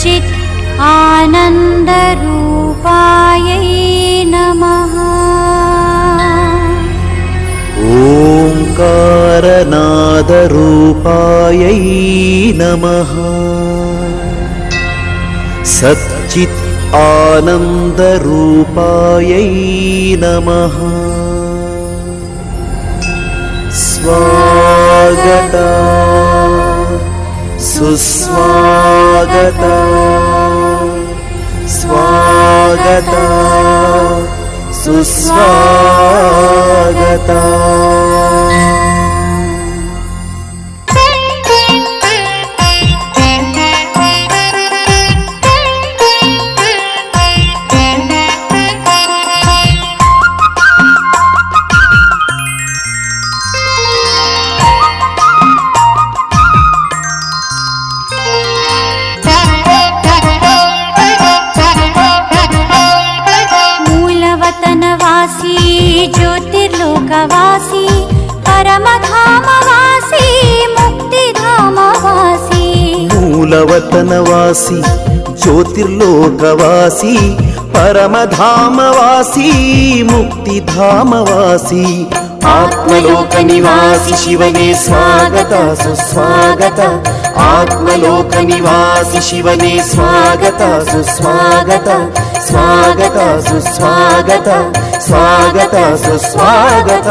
चित् आनन्दरूपायै नमः। ओंकारनादरूपायै नमः। सच्चित् आनन्दरूपायै नमः। स्वागता सुस्वागता स्वागता सुस्वागता। ज्योतिर्लोकवासी परमधामवासी मुक्तिधामवासी। मूलवतनवासी ज्योतिर्लोकवासी परमधामवासी मुक्तिधामवासी। आत्मलोकनिवासी शिवने स्वागत सुस्वागत। आत्मलोकनिवासी शिवने स्वागत सुस्वागत। स्वागत सुस्वागत स्वागत सुस्वागत।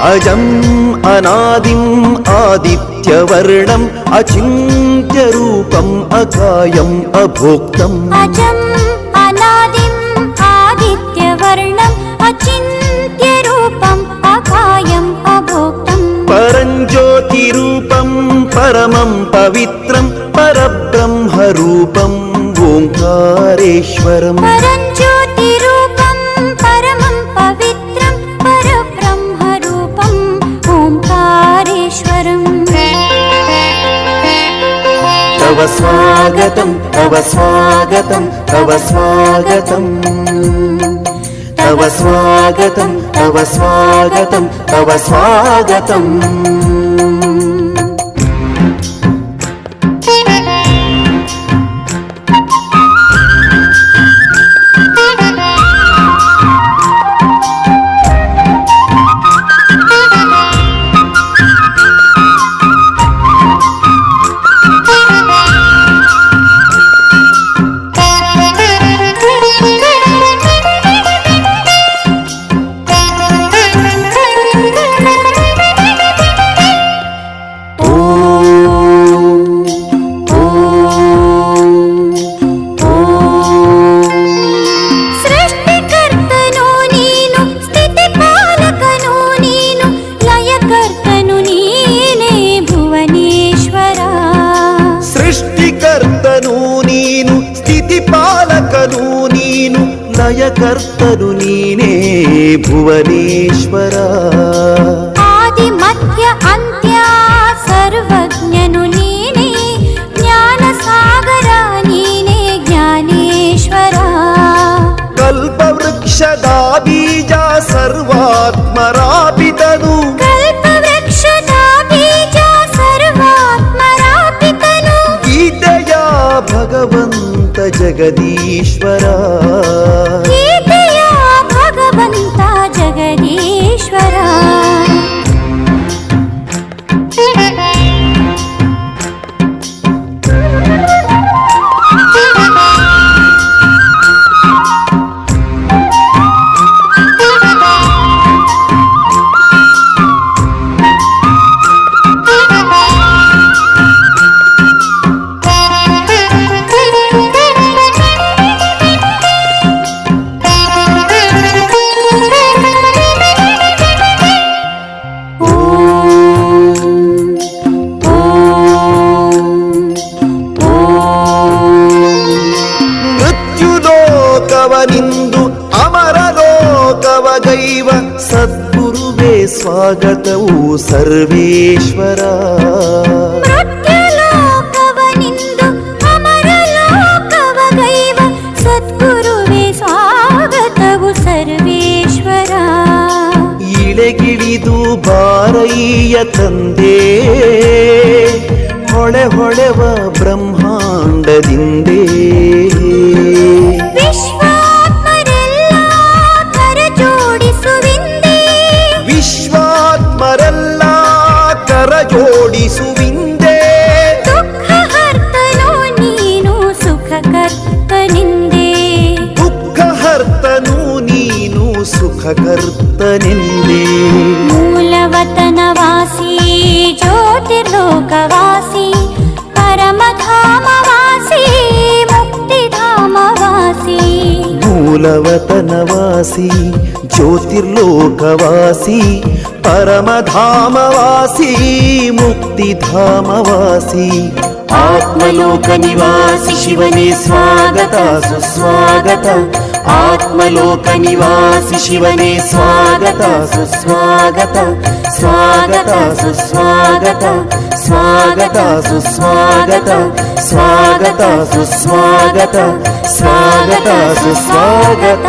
अजम् अनादिम् आदित्यवर्णम् अचिन्त्यरूपम् अकायम् अभोक्तम्। अजम् अनादिम् आदित्यवर्णम् अचिन्त्यरूपम् अकायम् अभोक्तम्। परञ्ज्योतिरूपम् परमम् पवित्रम् परब्रह्मरूपम् ओङ्कारेश्वरम्। परञ्ज्योतिरूपम् परमम् पवित्रम् परब्रह्मरूपम् ओङ्कारेश्वरम्। तव स्वागतं तव स्वागतं तव स्वागतं तव स्वागतं तव स्वागतं तव स्वागतम्। लयकर्तनु नीने भुवनेश्वर। आदि मध्य अन्त्य सर्वज्ञनु नीने ज्ञानसागर नीने ज्ञानेश्वर। कल्पवृक्षदा बीज सर्वात्मरापितनु। कल्पवृक्षदा बीज सर्वात्मरापितनु। गीतया भगवन्त जगदीश्वर। गीतया भगवन्त जगदीश्वर। ಸ್ವಾಗತವು ಸರ್ವೇಶ್ವರ. ಮೃತ್ಯುಲೋಕವನಿಂದು ಅಮರಲೋಕವಗೈವ ಸದ್ಗುರುವೇ ಸ್ವಾಗತವು ಸರ್ವೇಶ್ವರ. ಇಳೆಗಿಳಿದು ಬಾರಯ್ಯ ತಂದೆ, ಹೊಳೆ ಹೊಳೆವ ಬ್ರಹ್ಮಾಂಡದಿಂದೇ. ವಿಶ್ವಾತ್ಮರೆಲ್ಲ ಕರ ಜೋಡಿಸುವಿಂದೇ, ವಿಶ್ವಾತ್ಮರೆಲ್ಲ ಕರ ಜೋಡಿಸುವಿಂದೇ. ದುಃಖ ಹರ್ತನೋ ನೀನು ಸುಖ ಕರ್ತನಿಂದೇ. ದುಃಖ ಹರ್ತನು ನೀನು ಸುಖ ಕರ್ತನೆಂದೇ. ಮೂಲವತನವಾಸಿ ಜ್ಯೋತಿರ್ಲೋಕವಾಸಿ ಪರಮಧಾಮವಾಸಿ ಮುಕ್ತಿಧಾಮವಾಸಿ. ಮೂಲವತನವಾಸಿ ಜ್ಯೋತಿರ್ಲೋಕವಾಸಿ ಪರಮಧಾಮವಾಸಿ ಮುಕ್ತಿಧಾಮವಾಸಿ. ಆತ್ಮಲೋಕ ನಿವಾಸಿ ಶಿವನೇ ಸ್ವಾಗತ ಸುಸ್ವಾಗತ. ಆತ್ಮಲೋಕ ನಿವಾಸಿ ಶಿವನೇ ಸ್ವಾಗತ ಸುಸ್ವಾಗತ. ಸ್ವಾಗತ ಸುಸ್ವಾಗತ, ಸ್ವಾಗತ ಸುಸ್ವಾಗತ, ಸ್ವಾಗತ ಸುಸ್ವಾಗತ, ಸ್ವಾಗತ ಸುಸ್ವಾಗತ.